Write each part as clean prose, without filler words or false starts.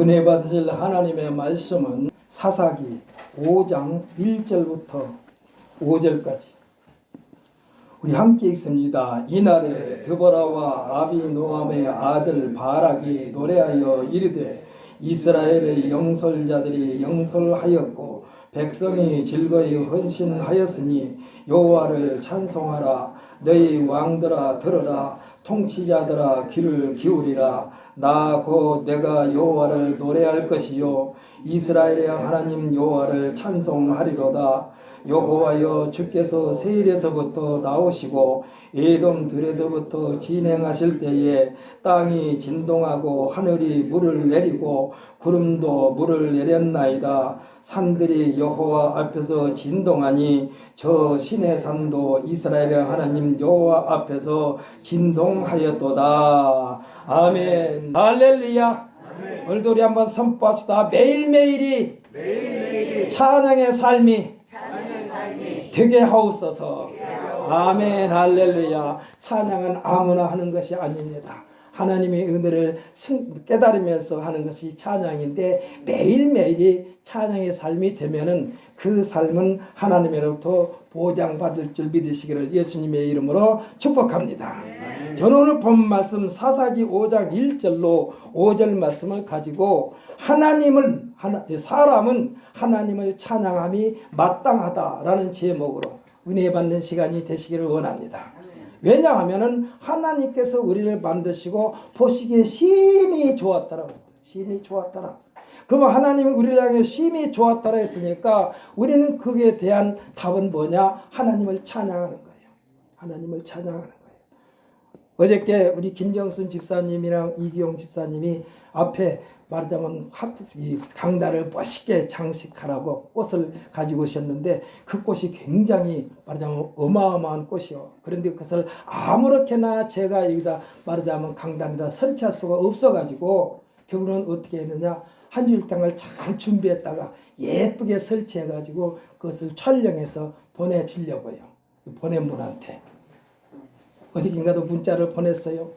은혜 받으실 하나님의 말씀은 사사기 5장 1절부터 5절까지 우리 함께 읽습니다. 이날에 드보라와 아비노함의 아들 바락이 노래하여 이르되 이스라엘의 영솔자들이 영솔하였고 백성이 즐거이 헌신하였으니 여호와를 찬송하라. 너희 왕들아 들으라. 통치자들아 귀를 기울이라. 나 곧 내가 여호와를 노래할 것이요 이스라엘의 하나님 여호와를 찬송하리로다. 여호와여 주께서 세일에서부터 나오시고 에돔 들에서부터 진행하실 때에 땅이 진동하고 하늘이 물을 내리고 구름도 물을 내렸나이다. 산들이 여호와 앞에서 진동하니 저 신의 산도 이스라엘의 하나님 여호와 앞에서 진동하였도다. 아멘. 할렐루야. 아멘. 오늘도 우리 한번 선포합시다. 매일매일이 찬양의 삶이 되게 하옵소서. 아멘. 할렐루야. 찬양은 아무나 하는 것이 아닙니다. 하나님의 은혜를 깨달으면서 하는 것이 찬양인데 매일매일이 찬양의 삶이 되면은 그 삶은 하나님으로부터 보장받을 줄 믿으시기를 예수님의 이름으로 축복합니다. 저는 오늘 본 말씀 사사기 5장 1절로 5절 말씀을 가지고 사람은 하나님을 찬양함이 마땅하다라는 제목으로 은혜 받는 시간이 되시기를 원합니다. 왜냐하면 하나님께서 우리를 만드시고 보시기에 심히 좋았더라. 심히 좋았더라. 그러면 하나님이 우리를 향해 심히 좋았더라 했으니까 우리는 그에 대한 답은 뭐냐? 하나님을 찬양하는 거예요. 하나님을 찬양하는 거예요. 어저께 우리 김정순 집사님이랑 이기용 집사님이 앞에 말하자면 강단을 멋있게 장식하라고 꽃을 가지고 오셨는데 그 꽃이 굉장히 말하자면 어마어마한 꽃이요. 그런데 그것을 아무렇게나 제가 여기다 말하자면 강단에다 설치할 수가 없어가지고 결국은 어떻게 했느냐? 한 주일 동안 잘 준비했다가 예쁘게 설치해가지고 그것을 촬영해서 보내주려고요. 보낸 분한테. 어저께인가도 문자를 보냈어요.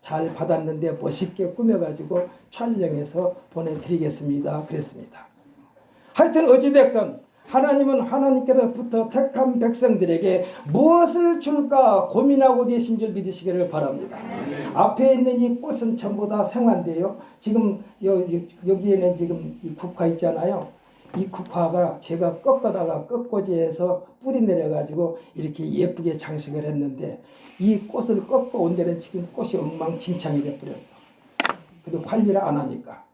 잘 받았는데 멋있게 꾸며가지고 촬영해서 보내드리겠습니다. 그랬습니다. 하여튼 어찌됐건 하나님은 하나님께로부터 택한 백성들에게 무엇을 줄까 고민하고 계신 줄 믿으시기를 바랍니다. 앞에 있는 이 꽃은 전부 다 생화인데요. 지금 여기에는 지금 이 국화 있잖아요. 이 국화가 제가 꺾어다가 꺾고지에서 뿌리 내려가지고 이렇게 예쁘게 장식을 했는데 이 꽃을 꺾어 온 데는 지금 꽃이 엉망진창이 돼버렸어. 근데 관리를 안 하니까.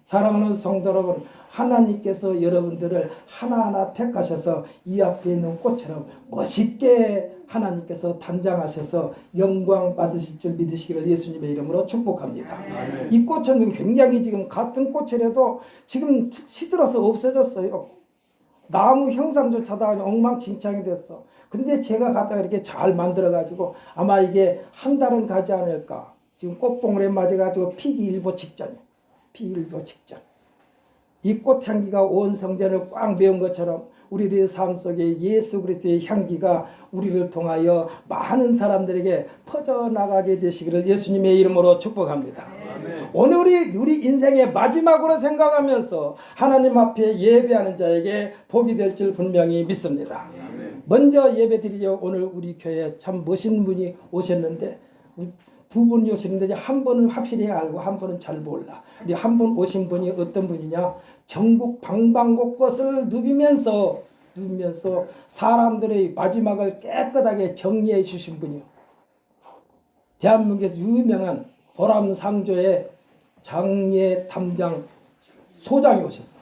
사랑하는 성도 여러분, 하나님께서 여러분들을 하나하나 택하셔서 이 앞에 있는 꽃처럼 멋있게 하나님께서 단장하셔서 영광 받으실 줄 믿으시기를 예수님의 이름으로 축복합니다. 아멘. 이 꽃은 굉장히 지금 같은 꽃이라도 지금 시들어서 없어졌어요. 나무 형상조차도 엉망진창이 됐어. 근데 제가 갖다가 이렇게 잘 만들어가지고 아마 이게 한 달은 가지 않을까. 지금 꽃봉오리에 맞아가지고 피기 일보 직전이에요. 피기 일보 직전. 이 꽃향기가 온 성전을 꽉 메운 것처럼 우리들의 삶 속에 예수 그리스도의 향기가 우리를 통하여 많은 사람들에게 퍼져나가게 되시기를 예수님의 이름으로 축복합니다. 아멘. 오늘 우리 인생의 마지막으로 생각하면서 하나님 앞에 예배하는 자에게 복이 될 줄 분명히 믿습니다. 아멘. 먼저 예배드리죠. 오늘 우리 교회에 참 멋있는 분이 오셨는데 두 분이 오셨는데 한 분은 확실히 알고 한 분은 잘 몰라. 근데 한 분 오신 분이 어떤 분이냐? 전국 방방곳곳을 누비면서 사람들의 마지막을 깨끗하게 정리해 주신 분이요. 대한민국에서 유명한 보람상조의 장례 담당 소장이 오셨어요.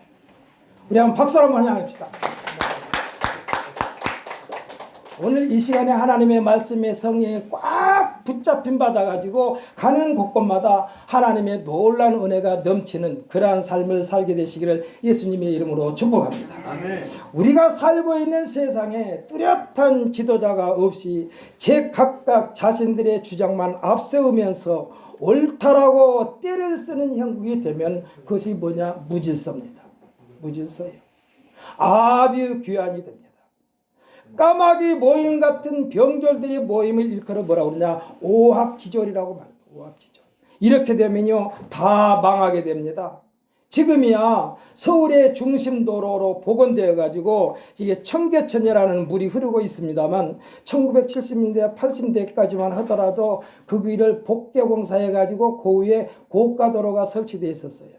우리 한번 박수로 한번 환영합시다. 오늘 이 시간에 하나님의 말씀의 성령에 꽉 붙잡힌 받아가지고 가는 곳곳마다 하나님의 놀라운 은혜가 넘치는 그러한 삶을 살게 되시기를 예수님의 이름으로 축복합니다. 아멘. 우리가 살고 있는 세상에 뚜렷한 지도자가 없이 각각 자신들의 주장만 앞세우면서 옳다라고 떼를 쓰는 형국이 되면 그것이 뭐냐? 무질서입니다. 무질서예요. 아주 귀환이 됩니다. 까마귀 모임 같은 병졸들이 모임을 일컬어 뭐라고 그러냐? 오합지졸이라고 말합니다. 오합지졸. 이렇게 되면요 다 망하게 됩니다. 지금이야 서울의 중심도로로 복원되어 가지고 이게 청계천이라는 물이 흐르고 있습니다만 1970년대 80년대까지만 하더라도 그 위를 복개공사해 가지고 그 위에 고가도로가 설치되어 있었어요.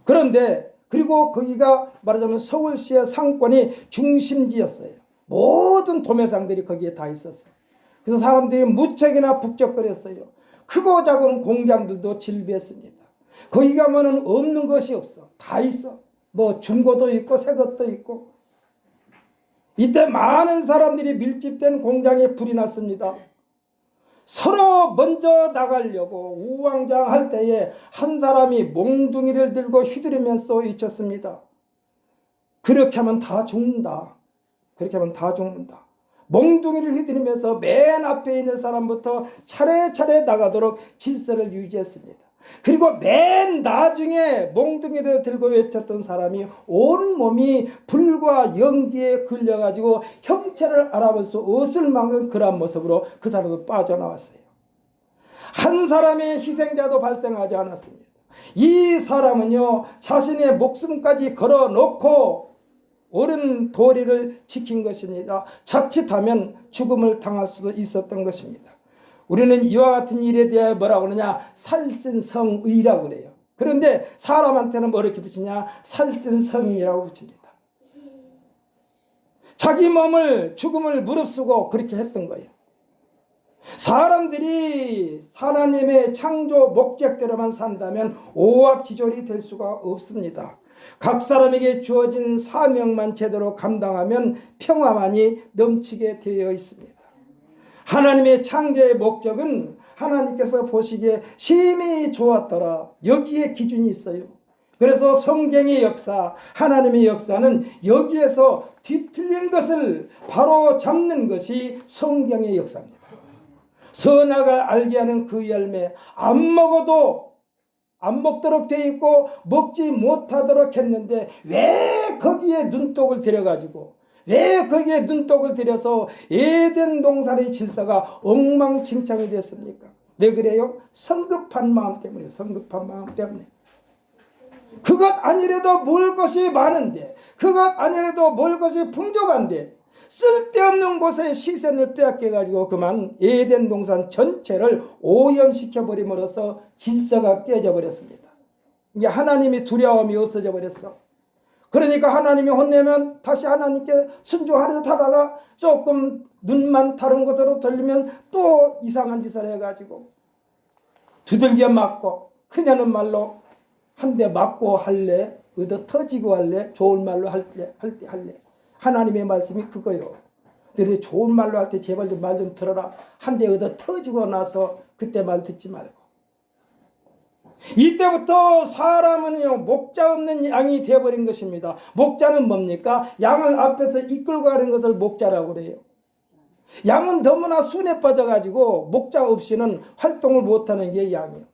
그런데 그리고 거기가 말하자면 서울시의 상권이 중심지였어요. 모든 도매상들이 거기에 다 있었어요. 그래서 사람들이 무척이나 북적거렸어요. 크고 작은 공장들도 질비했습니다. 거기 가면은 없는 것이 없어. 다 있어. 뭐 중고도 있고 새 것도 있고. 이때 많은 사람들이 밀집된 공장에 불이 났습니다. 서로 먼저 나가려고 우왕좌왕할 때에 한 사람이 몽둥이를 들고 휘두르면서 외쳤습니다. 그렇게 하면 다 죽는다. 그렇게 하면 다 죽는다. 몽둥이를 휘두르면서 맨 앞에 있는 사람부터 차례차례 나가도록 질서를 유지했습니다. 그리고 맨 나중에 몽둥이를 들고 외쳤던 사람이 온 몸이 불과 연기에 걸려가지고 형체를 알아볼 수 없을 만큼 그런 모습으로 그 사람도 빠져나왔어요. 한 사람의 희생자도 발생하지 않았습니다. 이 사람은요, 자신의 목숨까지 걸어놓고 옳은 도리를 지킨 것입니다. 자칫하면 죽음을 당할 수도 있었던 것입니다. 우리는 이와 같은 일에 대해 뭐라고 그러냐? 살신성의라고 그래요. 그런데 사람한테는 뭐 이렇게 붙이냐? 살신성인이라고 붙입니다. 자기 몸을 죽음을 무릅쓰고 그렇게 했던 거예요. 사람들이 하나님의 창조 목적대로만 산다면 오합지졸이 될 수가 없습니다. 각 사람에게 주어진 사명만 제대로 감당하면 평화만이 넘치게 되어 있습니다. 하나님의 창조의 목적은 하나님께서 보시기에 심히 좋았더라. 여기에 기준이 있어요. 그래서 성경의 역사, 하나님의 역사는 여기에서 뒤틀린 것을 바로 잡는 것이 성경의 역사입니다. 선악을 알게 하는 그 열매, 안 먹어도 안 먹도록 되어 있고 먹지 못하도록 했는데 왜 거기에 눈독을 들여가지고 왜 거기에 눈독을 들여서 에덴 동산의 질서가 엉망진창이 됐습니까? 왜 그래요? 성급한 마음 때문에. 성급한 마음 때문에. 그것 아니래도 먹을 것이 많은데, 그것 아니래도 먹을 것이 풍족한데 쓸데없는 곳에 시선을 빼앗겨가지고 그만 에덴 동산 전체를 오염시켜버림으로써 질서가 깨져버렸습니다. 이게 하나님의 두려움이 없어져 버렸어. 그러니까 하나님이 혼내면 다시 하나님께 순종하려 하다가 조금 눈만 다른 곳으로 돌리면 또 이상한 짓을 해가지고 두들겨 맞고, 그녀는 말로 한 대 맞고 할래, 얻어 터지고 할래, 좋은 말로 할래. 하나님의 말씀이 그거요. 너희 좋은 말로 할 때 제발 좀 말 좀 들어라. 한 대 얻어 터지고 나서 그때 말 듣지 말고. 이때부터 사람은요, 목자 없는 양이 되어버린 것입니다. 목자는 뭡니까? 양을 앞에서 이끌고 가는 것을 목자라고 그래요. 양은 너무나 순에 빠져가지고 목자 없이는 활동을 못하는 게 양이에요.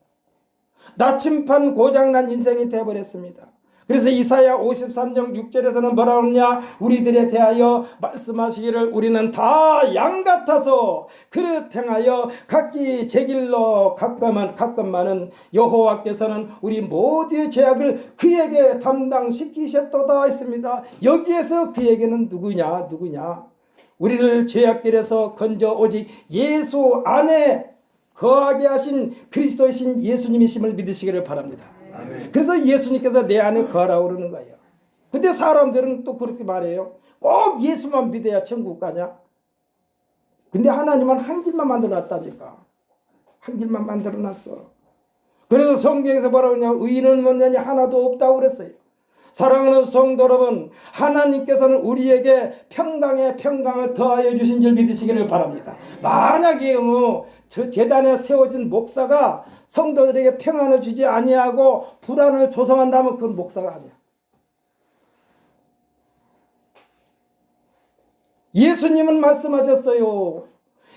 나침판 고장난 인생이 되어버렸습니다. 그래서 이사야 53장 6절에서는 뭐라고 하느냐? 우리들에 대하여 말씀하시기를 우리는 다 양 같아서 그릇 행하여 각기 제 길로 갔건만은 여호와께서는 우리 모두의 죄악을 그에게 담당시키셨도다 했습니다. 여기에서 그에게는 누구냐? 우리를 죄악길에서 건져 오직 예수 안에 거하게 하신 그리스도이신 예수님이심을 믿으시기를 바랍니다. 아멘. 그래서 예수님께서 내 안에 거하라고 그러는 거예요. 근데 사람들은 또 그렇게 말해요. 꼭 예수만 믿어야 천국 가냐? 근데 하나님은 한 길만 만들어놨다니까. 한 길만 만들어놨어. 그래서 성경에서 뭐라고 하냐? 의인은 없느냐? 하나도 없다고 그랬어요. 사랑하는 성도 여러분, 하나님께서는 우리에게 평강에 평강을 더하여 주신 줄 믿으시기를 바랍니다. 만약에 저 제단에 세워진 목사가 성도들에게 평안을 주지 아니하고 불안을 조성한다면 그건 목사가 아니야. 예수님은 말씀하셨어요.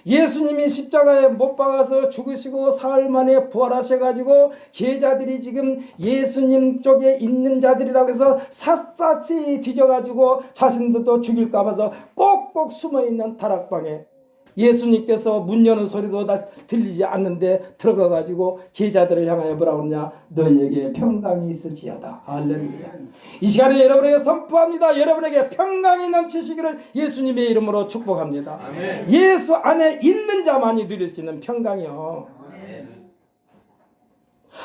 예수님이 십자가에 못 박아서 죽으시고 사흘 만에 부활하셔가지고 제자들이 지금 예수님 쪽에 있는 자들이라고 해서 샅샅이 뒤져가지고 자신들도 죽일까 봐서 꼭꼭 숨어있는 다락방에 예수님께서 문 여는 소리도 다 들리지 않는데 들어가 가지고 제자들을 향하여 뭐라 그러냐? 너희에게 평강이 있을지어다. 할렐루야. 이 시간에 여러분에게 선포합니다. 여러분에게 평강이 넘치시기를 예수님의 이름으로 축복합니다. 아멘. 예수 안에 있는 자만이 누릴 수 있는 평강이요.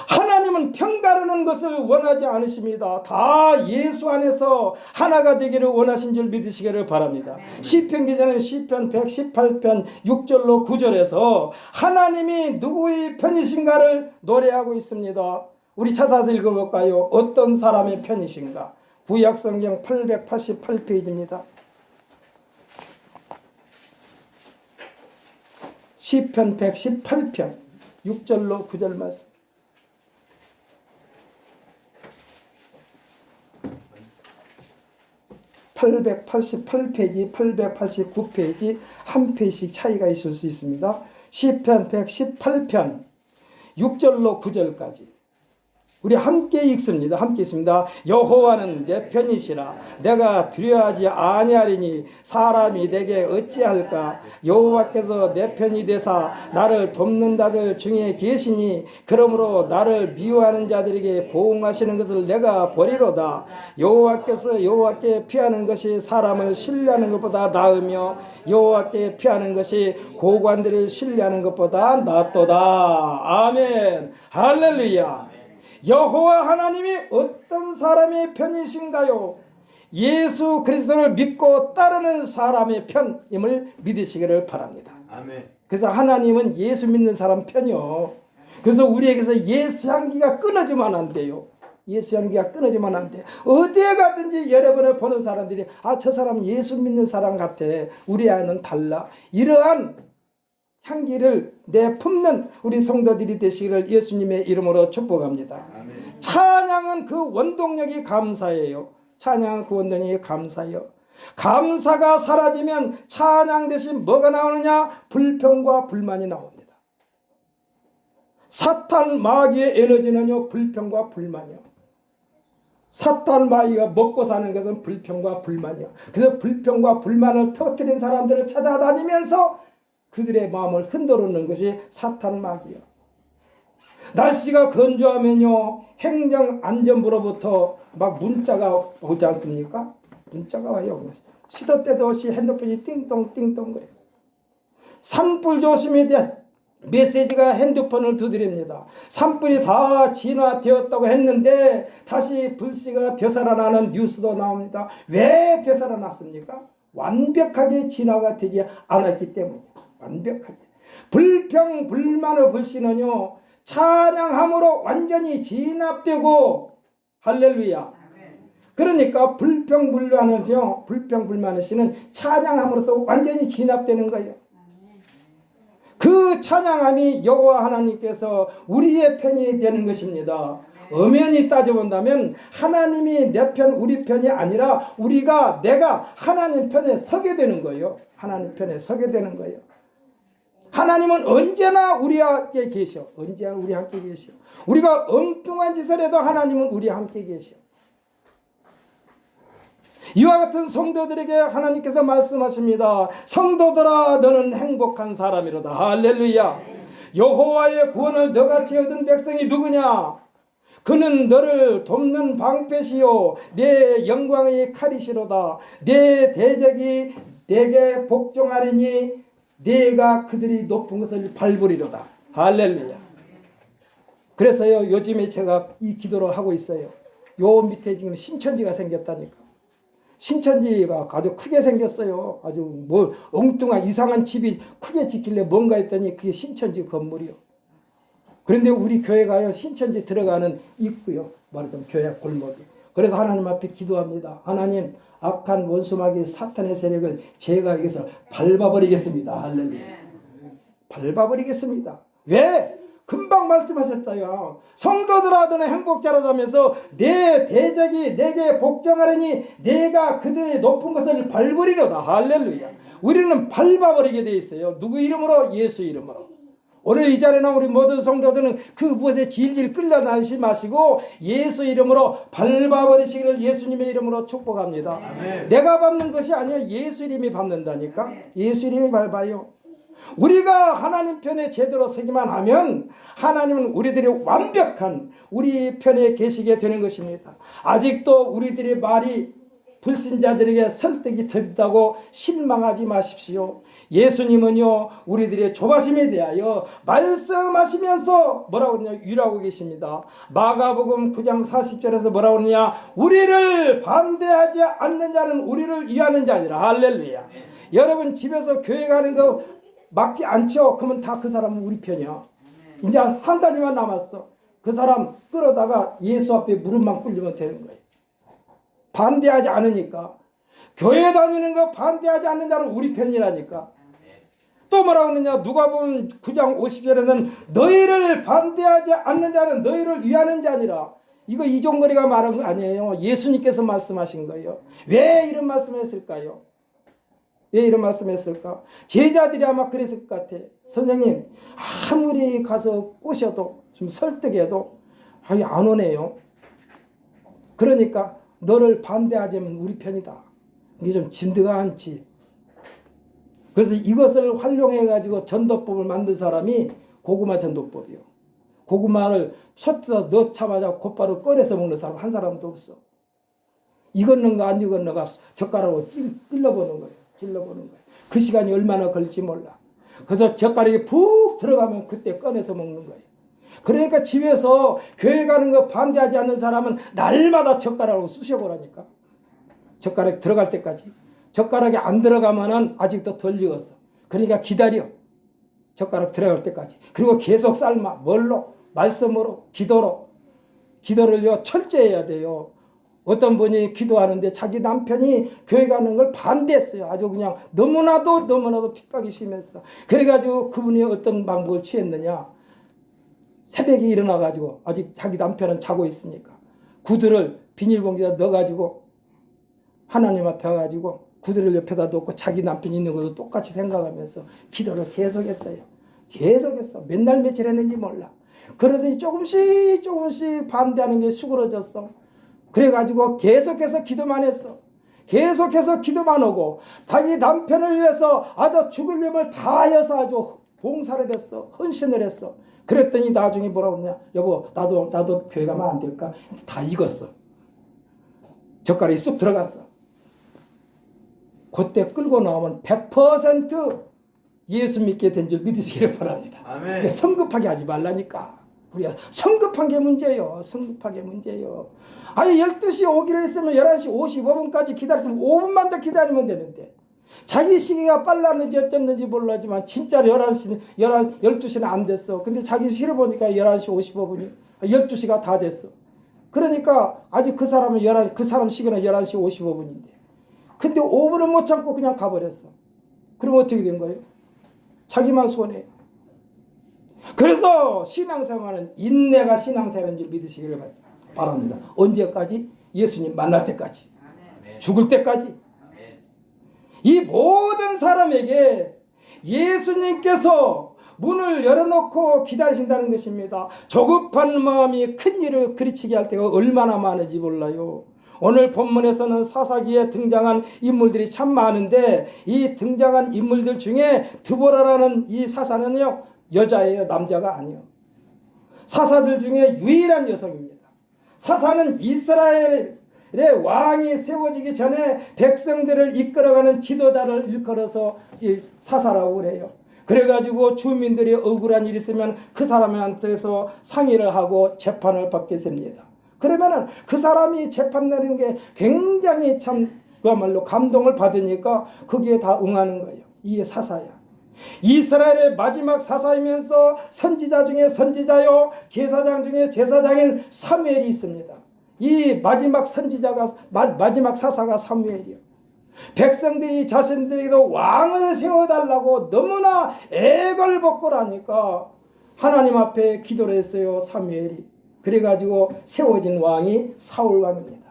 하나님은 평가라는 것을 원하지 않으십니다. 다 예수 안에서 하나가 되기를 원하신 줄 믿으시기를 바랍니다. 시편 기자는 시편 118편 6절로 9절에서 하나님이 누구의 편이신가를 노래하고 있습니다. 우리 찾아서 읽어볼까요? 어떤 사람의 편이신가? 구약성경 888페이지입니다. 시편 118편 6절로 9절 말씀. 888페이지, 889페이지 한 페이지씩 차이가 있을 수 있습니다. 시편 118편 6절로 9절까지 우리 함께 읽습니다. 함께 있습니다. 여호와는 내 편이시라. 내가 두려워하지 아니하리니 사람이 내게 어찌할까. 여호와께서 내 편이 되사 나를 돕는 자들 중에 계시니 그러므로 나를 미워하는 자들에게 보응하시는 것을 내가 보리로다. 여호와께 피하는 것이 사람을 신뢰하는 것보다 나으며 여호와께 피하는 것이 고관들을 신뢰하는 것보다 낫도다. 아멘. 할렐루야. 여호와 하나님이 어떤 사람의 편이신가요? 예수 그리스도를 믿고 따르는 사람의 편임을 믿으시기를 바랍니다. 아멘. 그래서 하나님은 예수 믿는 사람 편이요. 그래서 우리에게서 예수 향기가 끊어지면 안 돼요. 예수 향기가 끊어지면 안 돼. 어디에 가든지 여러분을 보는 사람들이 저 사람 예수 믿는 사람 같아. 우리 아이는 달라. 이러한 향기를 내품는 우리 성도들이 되시기를 예수님의 이름으로 축복합니다. 아멘. 찬양은 그 원동력이 감사예요. 찬양은 그 원동력이 감사예요. 감사가 사라지면 찬양 대신 뭐가 나오느냐? 불평과 불만이 나옵니다. 사탄 마귀의 에너지는요, 불평과 불만이요. 사탄 마귀가 먹고 사는 것은 불평과 불만이요. 그래서 불평과 불만을 터뜨린 사람들을 찾아다니면서 그들의 마음을 흔들어놓는 것이 사탄 마귀요. 날씨가 건조하면요, 행정안전부로부터 막 문자가 오지 않습니까? 문자가 와요. 시도 때도 없이 핸드폰이 띵동띵동 그래요. 산불 조심에 대한 메시지가 핸드폰을 두드립니다. 산불이 다 진화되었다고 했는데 다시 불씨가 되살아나는 뉴스도 나옵니다. 왜 되살아났습니까? 완벽하게 진화가 되지 않았기 때문이에요. 완벽하게. 불평 불만의 불씨는요, 찬양함으로 완전히 진압되고, 할렐루야. 그러니까 불평 불만의 씨는 찬양함으로써 완전히 진압되는 거예요. 그 찬양함이 여호와 하나님께서 우리의 편이 되는 것입니다. 엄연히 따져본다면 하나님이 내 편, 우리 편이 아니라 내가 하나님 편에 서게 되는 거예요. 하나님 편에 서게 되는 거예요. 하나님은 언제나 우리와 함께 계셔. 언제나 우리 함께 계셔. 우리가 엉뚱한 짓을 해도 하나님은 우리와 함께 계셔. 이와 같은 성도들에게 하나님께서 말씀하십니다. 성도들아, 너는 행복한 사람이로다. 할렐루야. 여호와의 구원을 너같이 얻은 백성이 누구냐? 그는 너를 돕는 방패시요 내 영광의 칼이시로다. 내 대적이 내게 복종하리니 내가 그들이 높은 것을 밟으리로다. 할렐루야. 그래서요, 요즘에 제가 이 기도를 하고 있어요. 요 밑에 지금 신천지가 생겼다니까. 신천지가 아주 크게 생겼어요. 아주 엉뚱한 이상한 집이 크게 짓길래 뭔가 했더니 그게 신천지 건물이요. 그런데 우리 교회가요, 신천지 들어가는 입구요. 말하자면 교회 골목이. 그래서 하나님 앞에 기도합니다. 하나님, 악한 원수마귀 사탄의 세력을 제가 여기서 밟아버리겠습니다. 할렐루야. 밟아버리겠습니다. 왜? 금방 말씀하셨어요. 성도들아, 너는 행복자라다면서 내 대적이 내게 복종하려니 내가 그들의 높은 것을 밟으리로다. 할렐루야. 우리는 밟아버리게 돼 있어요. 누구 이름으로? 예수 이름으로. 오늘 이 자리에 나온 우리 모든 성도들은 그 무엇에 질질 끌려다니지 마시고 예수 이름으로 밟아버리시기를 예수님의 이름으로 축복합니다. 아멘. 내가 밟는 것이 아니에요. 예수 이름이 밟는다니까. 예수 이름이 밟아요. 우리가 하나님 편에 제대로 서기만 하면 하나님은 우리들이 완벽한 우리 편에 계시게 되는 것입니다. 아직도 우리들의 말이 불신자들에게 설득이 되었다고 실망하지 마십시오. 예수님은요, 우리들의 조바심에 대하여 말씀하시면서 뭐라고 그러냐, 위로하고 계십니다. 마가복음 9장 40절에서 뭐라고 그러냐, 우리를 반대하지 않는 자는 우리를 위하는 자니라. 할렐루야. 여러분 집에서 교회 가는 거 막지 않죠? 그러면 다 그 사람은 우리 편이야. 이제 한 가지만 남았어. 그 사람 끌어다가 예수 앞에 무릎만 꿇리면 되는 거예요. 반대하지 않으니까. 교회 다니는 거 반대하지 않는 자는 우리 편이라니까. 또 뭐라고 그러냐, 누가복음 9장 50절에는 너희를 반대하지 않는 자는 너희를 위하는 자니라. 이거 이종거리가 말한 거 아니에요. 예수님께서 말씀하신 거예요. 왜 이런 말씀을 했을까요? 왜 이런 말씀했을까? 제자들이 아마 그랬을 것 같아. 선생님, 아무리 가서 꼬셔도 좀 설득해도 안 오네요. 그러니까 너를 반대하자면 우리 편이다. 이게 좀 진드가 않지. 그래서 이것을 활용해 가지고 전도법을 만든 사람이 고구마 전도법이요. 고구마를 솥에다 넣자마자 곧바로 꺼내서 먹는 사람 한 사람도 없어. 익었는가 안 익었는가 젓가락으로 찔러보는 거예요. 그 시간이 얼마나 걸릴지 몰라. 그래서 젓가락이 푹 들어가면 그때 꺼내서 먹는 거예요. 그러니까 집에서 교회 가는 거 반대하지 않는 사람은 날마다 젓가락으로 쑤셔보라니까. 젓가락 들어갈 때까지. 젓가락이 안 들어가면은 아직도 덜 익었어. 그러니까 기다려. 젓가락 들어갈 때까지. 그리고 계속 삶아. 뭘로? 말씀으로, 기도로. 기도를요 철저해야 돼요. 어떤 분이 기도하는데 자기 남편이 교회 가는 걸 반대했어요. 아주 그냥 너무나도 핍박이 심했어. 그래가지고 그분이 어떤 방법을 취했느냐. 새벽에 일어나가지고 아직 자기 남편은 자고 있으니까 구두를 비닐봉지에 넣어가지고 하나님 앞에 가가지고 구두를 옆에다 놓고 자기 남편이 있는 것도 똑같이 생각하면서 기도를 계속했어요. 계속했어. 몇 날 며칠 했는지 몰라. 그러더니 조금씩 반대하는 게 수그러졌어. 그래가지고 계속해서 기도만 했어. 계속해서 기도만 하고 자기 남편을 위해서 아주 죽을 힘을 다하여서 아주 봉사를 했어. 헌신을 했어. 그랬더니 나중에 뭐라고 그러냐. 여보 나도 교회 가면 안 될까? 다 익었어. 젓가락이 쑥 들어갔어. 그때 끌고 나오면 100% 예수 믿게 된 줄 믿으시기를 바랍니다. 아멘. 성급하게 하지 말라니까. 우리가 성급한 게 문제예요. 성급하게 문제예요. 아니 12시 오기로 했으면 11시 55분까지 기다렸으면 5분만 더 기다리면 되는데 자기 시기가 빨랐는지 어쨌는지 몰라지만 진짜로 12시는 안 됐어. 근데 자기 시를 보니까 11시 55분이 12시가 다 됐어. 그러니까 아직 그 사람 시기는 11시 55분인데 근데 5분을 못 참고 그냥 가버렸어. 그럼 어떻게 된 거예요? 자기만 손해요. 그래서 신앙생활은 인내가 신앙생활인 줄 믿으시기를 바랍니다. 언제까지? 예수님 만날 때까지. 죽을 때까지. 이 모든 사람에게 예수님께서 문을 열어놓고 기다리신다는 것입니다. 조급한 마음이 큰 일을 그르치게 할 때가 얼마나 많은지 몰라요. 오늘 본문에서는 사사기에 등장한 인물들이 참 많은데 이 등장한 인물들 중에 드보라라는 이 사사는요 여자예요. 남자가 아니에요. 사사들 중에 유일한 여성입니다. 사사는 이스라엘의 왕이 세워지기 전에 백성들을 이끌어가는 지도자를 일컬어서 사사라고 그래요. 그래가지고 주민들이 억울한 일이 있으면 그 사람한테서 상의를 하고 재판을 받게 됩니다. 그러면은 그 사람이 재판 내리는 게 굉장히 참 그야말로 감동을 받으니까 거기에 다 응하는 거예요. 이게 사사야. 이스라엘의 마지막 사사이면서 선지자 중에 선지자요 제사장 중에 제사장인 사무엘이 있습니다. 이 마지막 선지자가 마지막 사사가 사무엘이요. 백성들이 자신들에게도 왕을 세워달라고 너무나 애걸복걸하니까 하나님 앞에 기도를 했어요. 사무엘이. 그래가지고 세워진 왕이 사울 왕입니다.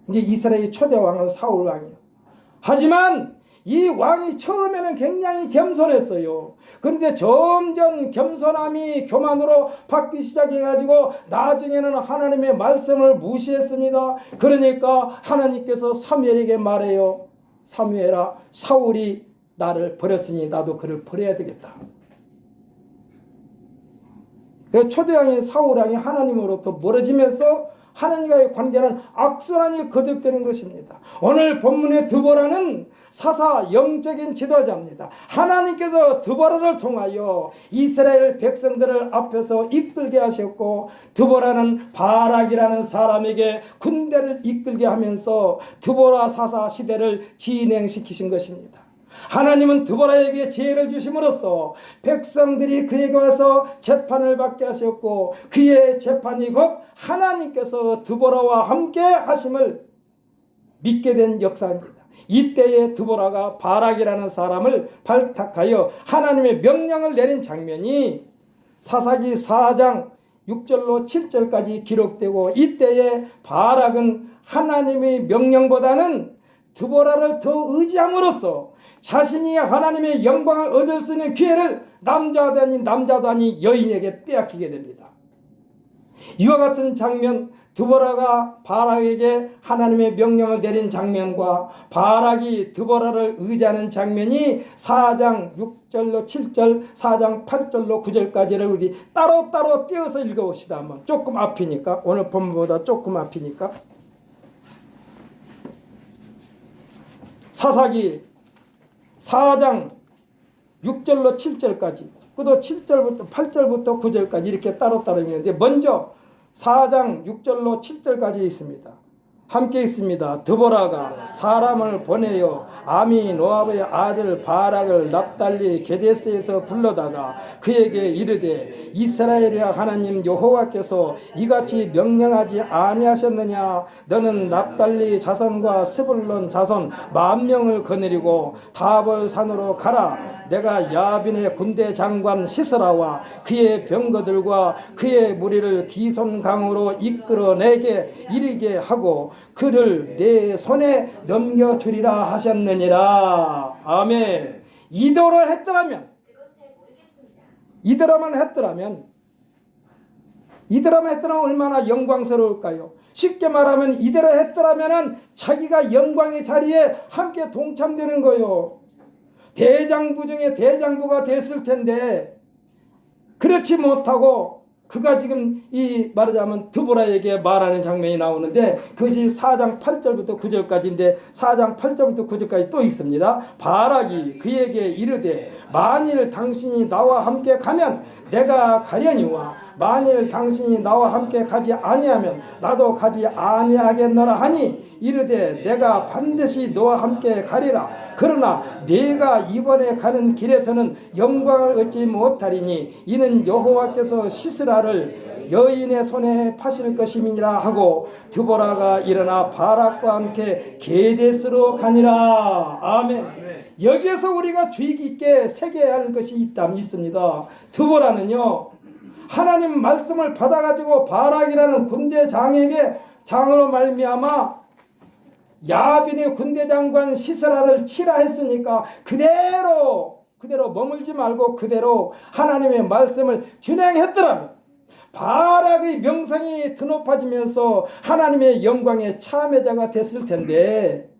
이제 이스라엘의 초대 왕은 사울 왕이에요. 하지만 이 왕이 처음에는 굉장히 겸손했어요. 그런데 점점 겸손함이 교만으로 바뀌기 시작해가지고 나중에는 하나님의 말씀을 무시했습니다. 그러니까 하나님께서 사무엘에게 말해요. 사무엘아, 사울이 나를 버렸으니 나도 그를 버려야 되겠다. 그래서 초대왕인 사울왕이 하나님으로부터 멀어지면서 하나님과의 관계는 악순환이 거듭되는 것입니다. 오늘 본문의 드보라는 사사 영적인 지도자입니다. 하나님께서 드보라를 통하여 이스라엘 백성들을 앞에서 이끌게 하셨고, 드보라는 바락이라는 사람에게 군대를 이끌게 하면서 드보라 사사 시대를 진행시키신 것입니다. 하나님은 드보라에게 지혜를 주심으로써 백성들이 그에게 와서 재판을 받게 하셨고, 그의 재판이 곧 하나님께서 드보라와 함께 하심을 믿게 된 역사입니다. 이때에 드보라가 바락이라는 사람을 발탁하여 하나님의 명령을 내린 장면이 사사기 4장 6절로 7절까지 기록되고, 이때에 바락은 하나님의 명령보다는 드보라를 더 의지함으로써 자신이 하나님의 영광을 얻을 수 있는 기회를 남자도 아닌 여인에게 빼앗기게 됩니다. 이와 같은 장면, 드보라가 바락에게 하나님의 명령을 내린 장면과 바락이 드보라를 의지하는 장면이 4장 6절로 7절, 4장 8절로 9절까지를 우리 따로따로 띄어서 읽어봅시다. 한번. 조금 앞이니까, 오늘 본문보다 조금 앞이니까. 사사기 4장 6절로 7절까지, 그도 7절부터 8절부터 9절까지 이렇게 따로따로 있는데, 먼저 4장 6절로 7절까지 있습니다. 함께 있습니다. 드보라가 사람을 보내어 아미노압의 아들 바락을 납달리 게데스에서 불러다가 그에게 이르되, 이스라엘의 하나님 여호와께서 이같이 명령하지 아니하셨느냐? 너는 납달리 자손과 스불론 자손 10,000명을 거느리고 다볼 산으로 가라. 내가 야빈의 군대 장관 시스라와 그의 병거들과 그의 무리를 기손강으로 이끌어내게 이르게 하고 그를 내 손에 넘겨주리라 하셨느니라. 아멘. 이대로만 했더라면 얼마나 영광스러울까요? 쉽게 말하면 이대로 했더라면 자기가 영광의 자리에 함께 동참되는 거요. 대장부 중에 대장부가 됐을 텐데, 그렇지 못하고 그가 지금 이 말하자면 드보라에게 말하는 장면이 나오는데, 그것이 4장 8절부터 9절까지인데 4장 8절부터 9절까지 또 있습니다. 바락이 그에게 이르되, 만일 당신이 나와 함께 가면 내가 가려니와 만일 당신이 나와 함께 가지 아니하면 나도 가지 아니하겠노라 하니, 이르되 내가 반드시 너와 함께 가리라. 그러나 네가 이번에 가는 길에서는 영광을 얻지 못하리니 이는 여호와께서 시스라를 여인의 손에 파실 것임이니라 하고, 드보라가 일어나 바락과 함께 게데스로 가니라. 아멘. 여기에서 우리가 주의 깊게 새겨야 할 것이 있습니다. 드보라는요, 하나님 말씀을 받아가지고 바락이라는 군대 장으로 말미암아 야빈의 군대 장관 시스라를 치라 했으니까 그대로 머물지 말고 그대로 하나님의 말씀을 준행했더라면 바락의 명성이 드높아지면서 하나님의 영광의 참여자가 됐을 텐데,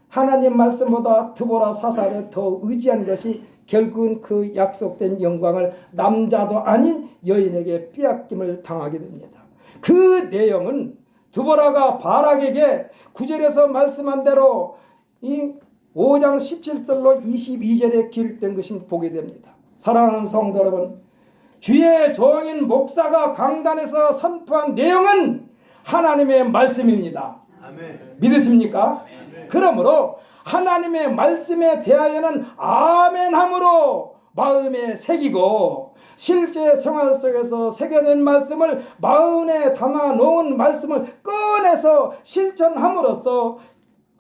하나님 말씀보다 드보라 사사를 더 의지한 것이 결국은 그 약속된 영광을 남자도 아닌 여인에게 빼앗김을 당하게 됩니다. 그 내용은 드보라가 바락에게 9절에서 말씀한 대로 이 5장 17절로 22절에 기록된 것을 보게 됩니다. 사랑하는 성도 여러분, 주의 종인 목사가 강단에서 선포한 내용은 하나님의 말씀입니다. 아멘. 믿으십니까? 아멘. 그러므로 하나님의 말씀에 대하여는 아멘함으로 마음에 새기고, 실제 생활 속에서 새겨낸 말씀을 마음에 담아 놓은 말씀을 꺼내서 실천함으로써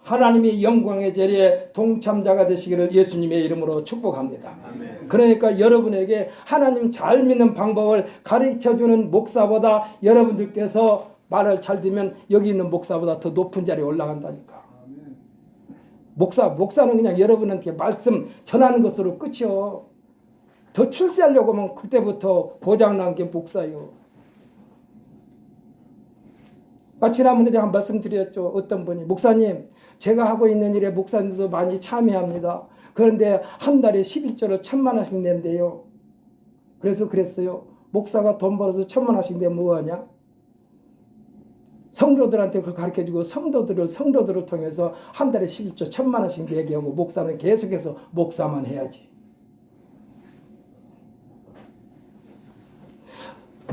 하나님의 영광의 자리에 동참자가 되시기를 예수님의 이름으로 축복합니다. 아멘. 그러니까 여러분에게 하나님 잘 믿는 방법을 가르쳐주는 목사보다 여러분들께서 말을 잘 듣면 여기 있는 목사보다 더 높은 자리에 올라간다니까. 아멘. 목사는 그냥 여러분한테 말씀 전하는 것으로 끝이요. 더 출세하려고 하면 그때부터 보장난 게 목사요. 지난번에 제가 한 말씀 드렸죠. 어떤 분이, 목사님, 제가 하고 있는 일에 목사님도 많이 참여합니다. 그런데 한 달에 11조를 1,000만 원씩 낸대요. 그래서 그랬어요. 목사가 돈 벌어서 1,000만 원씩 내면 뭐하냐? 성도들한테 그걸 가르쳐주고 성도들을 통해서 한 달에 11조 1,000만 원씩 내게 하고 목사는 계속해서 목사만 해야지.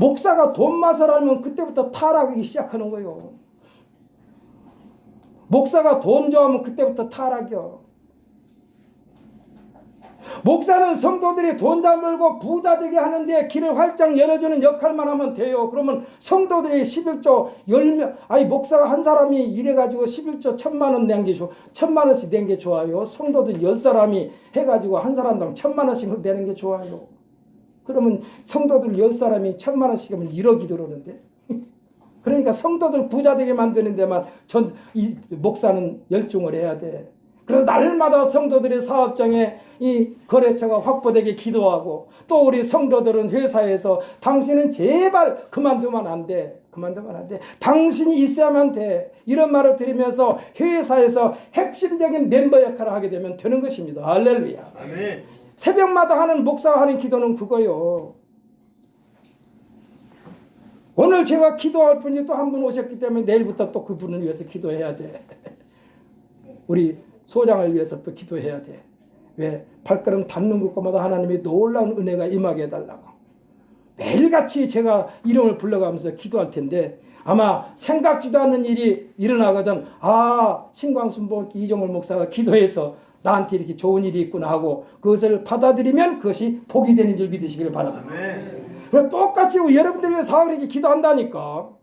목사가 돈 맛을 알면 그때부터 타락하기 시작하는 거예요. 목사가 돈 좋아하면 그때부터 타락이요. 목사는 성도들이 돈 잘 벌고 부자 되게 하는데 길을 활짝 열어주는 역할만 하면 돼요. 그러면 성도들이 11조 10명, 아니 목사가 한 사람이 이래가지고 11조 1,000만 원 낸 게 1,000만 원씩 낸 게 좋아요. 성도들 10사람이 해가지고 한 사람당 1,000만 원씩 내는 게 좋아요. 그러면 성도들 10사람이 1,000만 원씩 하면 1억이 들어오는데. 그러니까 성도들 부자 되게 만드는 데만 이 목사는 열중을 해야 돼. 그래서 날마다 성도들의 사업장에 이 거래처가 확보되게 기도하고, 또 우리 성도들은 회사에서 당신은 제발 그만두면 안 돼. 그만두면 안 돼. 당신이 있어야만 돼. 이런 말을 들으면서 회사에서 핵심적인 멤버 역할을 하게 되면 되는 것입니다. 할렐루야. 아멘. 새벽마다 하는 목사가 하는 기도는 그거요. 오늘 제가 기도할 분이 또 한 분 오셨기 때문에 내일부터 또 그분을 위해서 기도해야 돼. 우리 소장을 위해서 또 기도해야 돼. 왜? 발걸음 닿는 곳마다 하나님이 놀라운 은혜가 임하게 해달라고. 매일같이 제가 이름을 불러가면서 기도할 텐데 아마 생각지도 않는 일이 일어나거든. 아, 신광순복 이종월 목사가 기도해서 나한테 이렇게 좋은 일이 있구나 하고 그것을 받아들이면 그것이 복이 되는 줄 믿으시길 바랍니다. 그리고 똑같이 여러분들 위해 사흘이렇게 기도한다니까.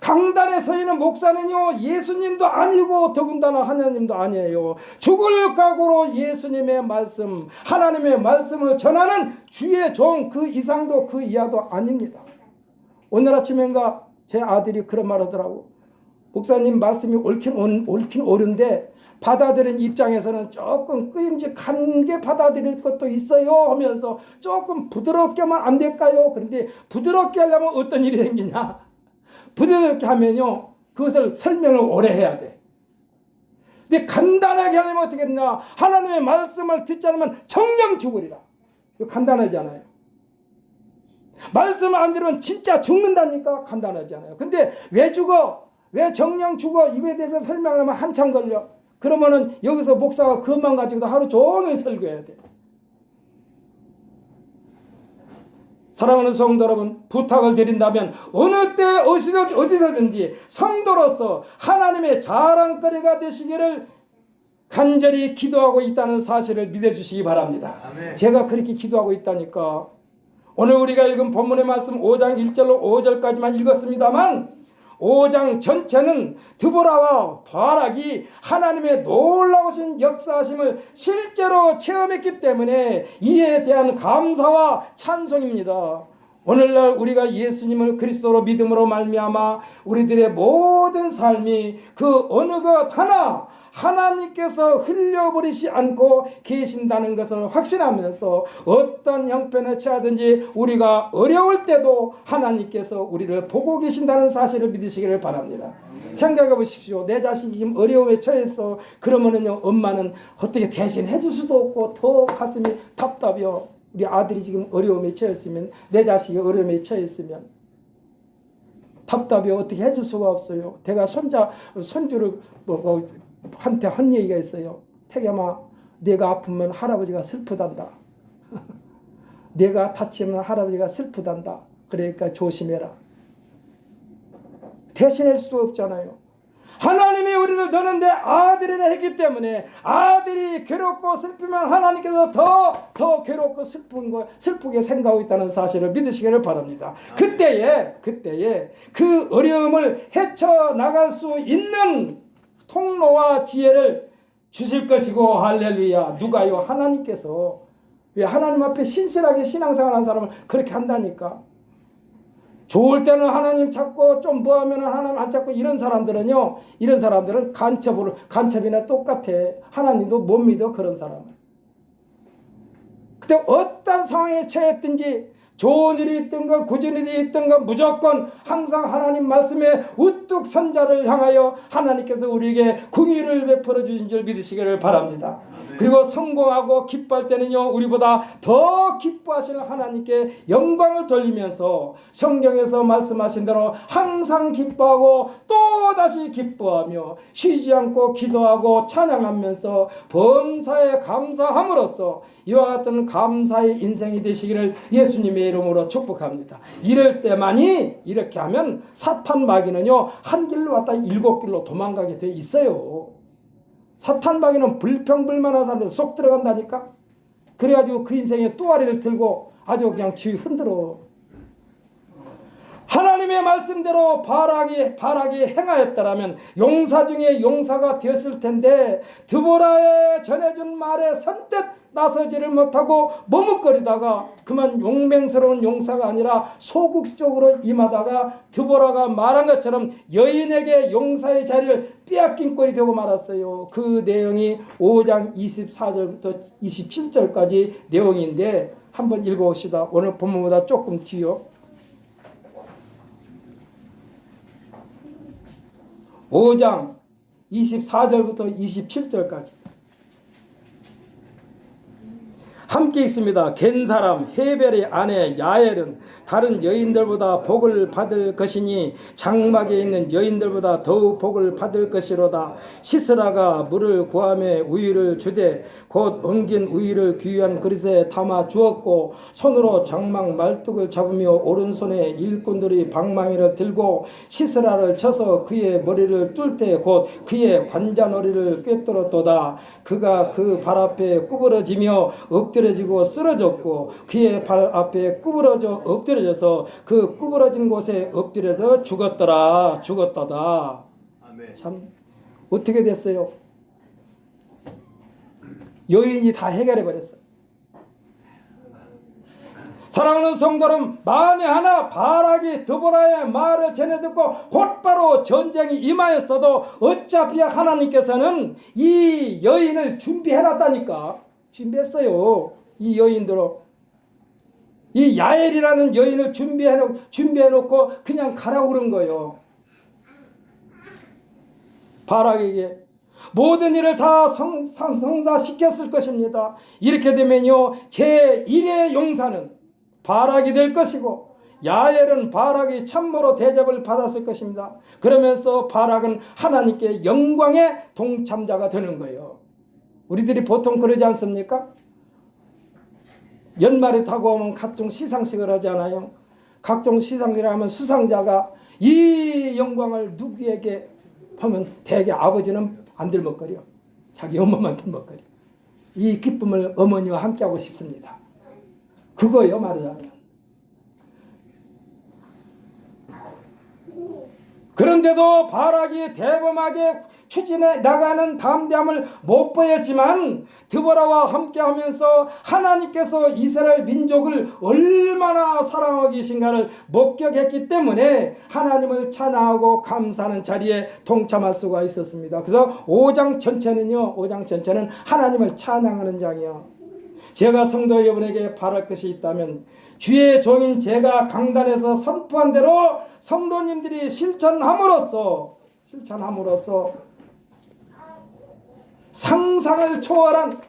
강단에 서 있는 목사는요, 예수님도 아니고 더군다나 하나님도 아니에요. 죽을 각오로 예수님의 말씀, 하나님의 말씀을 전하는 주의 종, 그 이상도 그 이하도 아닙니다. 오늘 아침엔가 제 아들이 그런 말 하더라고. 목사님 말씀이 옳긴 옳은데 받아들인 입장에서는 조금 끄림직한 게 받아들일 것도 있어요 하면서 조금 부드럽게만 안 될까요? 그런데 부드럽게 하려면 어떤 일이 생기냐? 부드럽게 하면요, 그것을 설명을 오래 해야 돼. 근데 간단하게 하려면 어떻게 했냐? 하나님의 말씀을 듣지 않으면 정령 죽으리라. 이거 간단하잖아요. 말씀을 안 들으면 진짜 죽는다니까 간단하잖아요. 근데 왜 죽어? 왜 정령 죽어? 이거에 대해서 설명하려면 한참 걸려. 그러면은 여기서 목사가 그것만 가지고도 하루 종일 설교해야 돼. 사랑하는 성도 여러분, 부탁을 드린다면 어느 때 어디서든지 성도로서 하나님의 자랑거리가 되시기를 간절히 기도하고 있다는 사실을 믿어주시기 바랍니다. 아멘. 제가 그렇게 기도하고 있다니까. 오늘 우리가 읽은 본문의 말씀 5장 1절로 5절까지만 읽었습니다만 5장 전체는 드보라와 바락이 하나님의 놀라우신 역사하심을 실제로 체험했기 때문에 이에 대한 감사와 찬송입니다. 오늘날 우리가 예수님을 그리스도로 믿음으로 말미암아 우리들의 모든 삶이 그 어느 것 하나 하나님께서 흘려버리지 않고 계신다는 것을 확신하면서 어떤 형편에 처하든지 우리가 어려울 때도 하나님께서 우리를 보고 계신다는 사실을 믿으시기를 바랍니다. 생각해 보십시오. 내 자신이 지금 어려움에 처했어. 그러면은요, 엄마는 어떻게 대신 해줄 수도 없고 더 가슴이 답답해요. 우리 아들이 지금 어려움에 처했으면, 내 자식이 어려움에 처했으면 답답해 어떻게 해줄 수가 없어요. 내가 손주를 한테 한 얘기가 있어요. 태겸아, 내가 아프면 할아버지가 슬프단다. 내가 다치면 할아버지가 슬프단다. 그러니까 조심해라. 대신할 수 없잖아요. 하나님이 우리를 너는 내 아들이라 했기 때문에 아들이 괴롭고 슬프면 하나님께서 더 괴롭고 슬프게 생각하고 있다는 사실을 믿으시기를 바랍니다. 그때에 그 어려움을 헤쳐나갈 수 있는 통로와 지혜를 주실 것이고, 할렐루야. 누가요? 하나님께서. 왜? 하나님 앞에 신실하게 신앙생활하는 사람을 그렇게 한다니까. 좋을 때는 하나님 찾고 좀 뭐하면 하나님 안 찾고 이런 사람들은 간첩이나 똑같아. 하나님도 못 믿어, 그런 사람을. 그때 어떤 상황에 처했든지 좋은 일이 있든가 굳은 일이 있든가 무조건 항상 하나님 말씀에 우뚝 선자를 향하여 하나님께서 우리에게 긍휼을 베풀어 주신 줄 믿으시기를 바랍니다. 그리고 성공하고 기뻐할 때는요, 우리보다 더 기뻐하시는 하나님께 영광을 돌리면서 성경에서 말씀하신 대로 항상 기뻐하고 또다시 기뻐하며 쉬지 않고 기도하고 찬양하면서 범사에 감사함으로써 이와 같은 감사의 인생이 되시기를 예수님의 이름으로 축복합니다. 이럴 때만이, 이렇게 하면 사탄 마귀는요, 한 길로 왔다 7길로 도망가게 돼 있어요. 사탄 마귀는 불평불만한 사람들 쏙 들어간다니까. 그래가지고 그 인생에 또아리를 들고 아주 그냥 주위 흔들어. 하나님의 말씀대로 바락이 행하였더라면 용사 중에 용사가 되었을 텐데, 드보라의 전해준 말에 선뜻 나서지를 못하고 머뭇거리다가 그만 용맹스러운 용사가 아니라 소극적으로 임하다가 드보라가 말한 것처럼 여인에게 용사의 자리를 빼앗긴 꼴이 되고 말았어요. 그 내용이 5장 24절부터 27절까지 내용인데 한번 읽어봅시다. 오늘 본문보다 조금 뒤요. 5장 24절부터 27절까지 함께 있습니다. 겐사람 헤벨의 아내 야엘은 다른 여인들보다 복을 받을 것이니 장막에 있는 여인들보다 더욱 복을 받을 것이로다. 시스라가 물을 구하며 우유를 주되 곧 엉긴 우유를 귀한 그릇에 담아 주었고, 손으로 장막 말뚝을 잡으며 오른손에 일꾼들이 방망이를 들고 시스라를 쳐서 그의 머리를 뚫 때 곧 그의 관자놀이를 꿰뚫었도다. 그가 그 발 앞에 구부러지며 엎드려지고 쓰러졌고 그의 발 앞에 구부러져 엎드려져서 그 구부러진 곳에 엎드려서 죽었더라. 죽었다다. 아멘. 참 어떻게 됐어요? 여인이 다 해결해 버렸어요. 사랑하는 성도는 만에 하나 바락이 드보라의 말을 전해 듣고 곧바로 전쟁이 임하였어도 어차피 하나님께서는 이 여인을 준비해놨다니까. 준비했어요. 이 여인들로 이 야엘이라는 여인을 준비해놓고 그냥 가라고 그런 거예요. 바락에게 모든 일을 다 성사시켰을 것입니다. 이렇게 되면요, 제1의 용사는 바락이 될 것이고 야엘은 바락이 참모로 대접을 받았을 것입니다. 그러면서 바락은 하나님께 영광의 동참자가 되는 거예요. 우리들이 보통 그러지 않습니까? 연말에 다가오면 각종 시상식을 하잖아요. 각종 시상식을 하면 수상자가 이 영광을 누구에게 하면 대개 아버지는 안 들먹거려. 자기 엄마만 들먹거려. 이 기쁨을 어머니와 함께하고 싶습니다. 그거예요, 말하자면. 그런데도 바락이 대범하게 추진해 나가는 담대함을 못 보였지만 드보라와 함께하면서 하나님께서 이스라엘 민족을 얼마나 사랑하고 계신가를 목격했기 때문에 하나님을 찬양하고 감사하는 자리에 동참할 수가 있었습니다. 그래서 5장 전체는 하나님을 찬양하는 장이요. 제가 성도 여러분에게 바랄 것이 있다면 주의 종인 제가 강단에서 선포한 대로 성도님들이 실천함으로써 상상을 초월한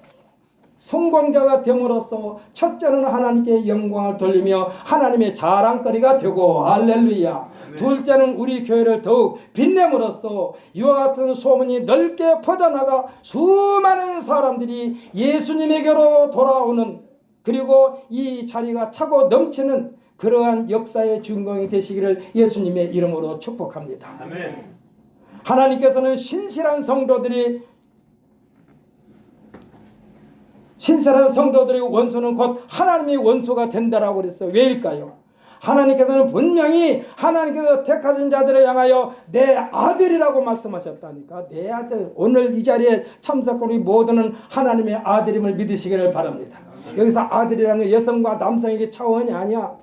성공자가 됨으로써 첫째는 하나님께 영광을 돌리며 하나님의 자랑거리가 되고, 할렐루야. 둘째는 우리 교회를 더욱 빛냄으로써 이와 같은 소문이 넓게 퍼져나가 수많은 사람들이 예수님에게로 돌아오는, 그리고 이 자리가 차고 넘치는 그러한 역사의 주인공이 되시기를 예수님의 이름으로 축복합니다. 아멘. 하나님께서는 신실한 성도들의 원수는 곧 하나님의 원수가 된다라고 그랬어요. 왜일까요? 하나님께서는 분명히 하나님께서 택하신 자들을 향하여 내 아들이라고 말씀하셨다니까. 내 아들. 오늘 이 자리에 참석한 우리 모두는 하나님의 아들임을 믿으시기를 바랍니다. 여기서 아들이라는 건 여성과 남성에게 차원이 아니야.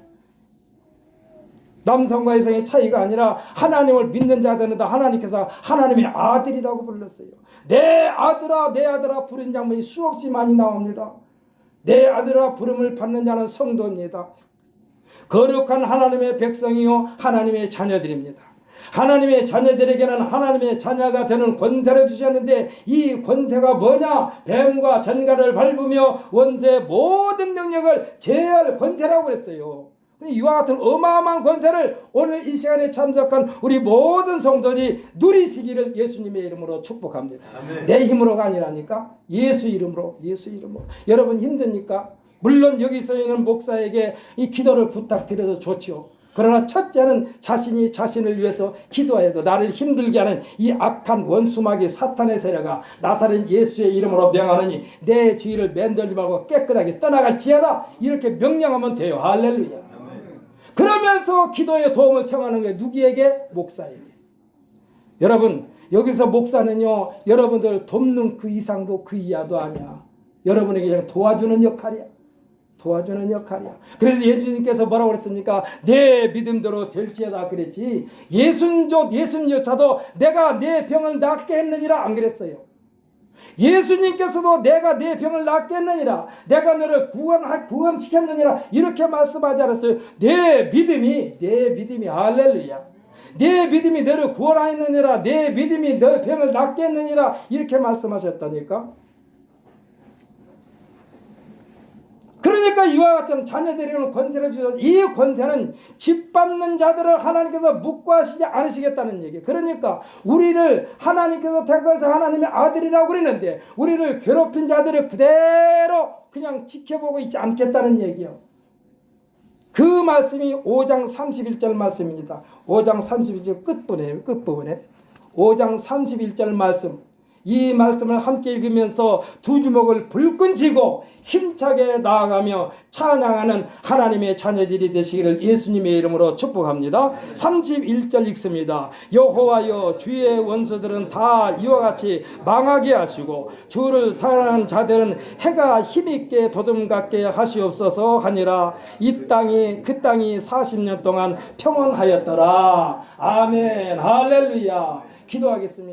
남성과 여성의 차이가 아니라 하나님을 믿는 자들은 다 하나님께서 하나님의 아들이라고 불렀어요. 내 아들아, 내 아들아 부른 장면이 수없이 많이 나옵니다. 내 아들아 부름을 받는 자는 성도입니다. 거룩한 하나님의 백성이요 하나님의 자녀들입니다. 하나님의 자녀들에게는 하나님의 자녀가 되는 권세를 주셨는데 이 권세가 뭐냐? 뱀과 전갈을 밟으며 원수의 모든 능력을 제할 권세라고 그랬어요. 이와 같은 어마어마한 권세를 오늘 이 시간에 참석한 우리 모든 성도들이 누리시기를 예수님의 이름으로 축복합니다. 아멘. 내 힘으로가 아니라니까 예수 이름으로, 예수 이름으로. 여러분 힘듭니까? 물론 여기서 있는 목사에게 이 기도를 부탁드려도 좋죠. 그러나 첫째는 자신이 자신을 위해서 기도해도 나를 힘들게 하는 이 악한 원수마귀 사탄의 세력아 나사렛 예수의 이름으로 명하느니 내 주위를 만들지 말고 깨끗하게 떠나갈지어다 이렇게 명령하면 돼요. 할렐루야. 그러면서 기도의 도움을 청하는 거예요. 누구에게? 목사에게. 여러분 여기서 목사는요 여러분들 돕는 그 이상도 그 이하도 아니야. 여러분에게 그냥 도와주는 역할이야. 도와주는 역할이야. 그래서 예수님께서 뭐라고 그랬습니까? 내 믿음대로 될지어다 그랬지. 예수님조차도 내가 내 병을 낫게 했느니라 안 그랬어요. 예수님께서도 내가 내 병을 낫게 했느니라 내가 너를 구원시켰느니라 이렇게 말씀하지 않았어요. 내 믿음이 할렐루야. 내 믿음이 너를 구원하였느니라 내 믿음이 너 병을 낫게 했느니라 이렇게 말씀하셨다니까. 그러니까 이와 같은 자녀들에게는 권세를 주셔서 이 권세는 짓밟는 자들을 하나님께서 묵과하시지 않으시겠다는 얘기예요. 그러니까 우리를 하나님께서 택하셔서 하나님의 아들이라고 그랬는데 우리를 괴롭힌 자들을 그대로 그냥 지켜보고 있지 않겠다는 얘기예요. 그 말씀이 5장 31절 말씀입니다. 5장 31절 끝부분에 5장 31절 말씀 이 말씀을 함께 읽으면서 두 주먹을 불끈 쥐고 힘차게 나아가며 찬양하는 하나님의 자녀들이 되시기를 예수님의 이름으로 축복합니다. 31절 읽습니다. 여호와여 주의 원수들은 다 이와 같이 망하게 하시고 주를 사랑하는 자들은 해가 힘있게 도둠같게 하시옵소서 하니라. 이 땅이 그 땅이 40년 동안 평온하였더라. 아멘. 할렐루야. 기도하겠습니다.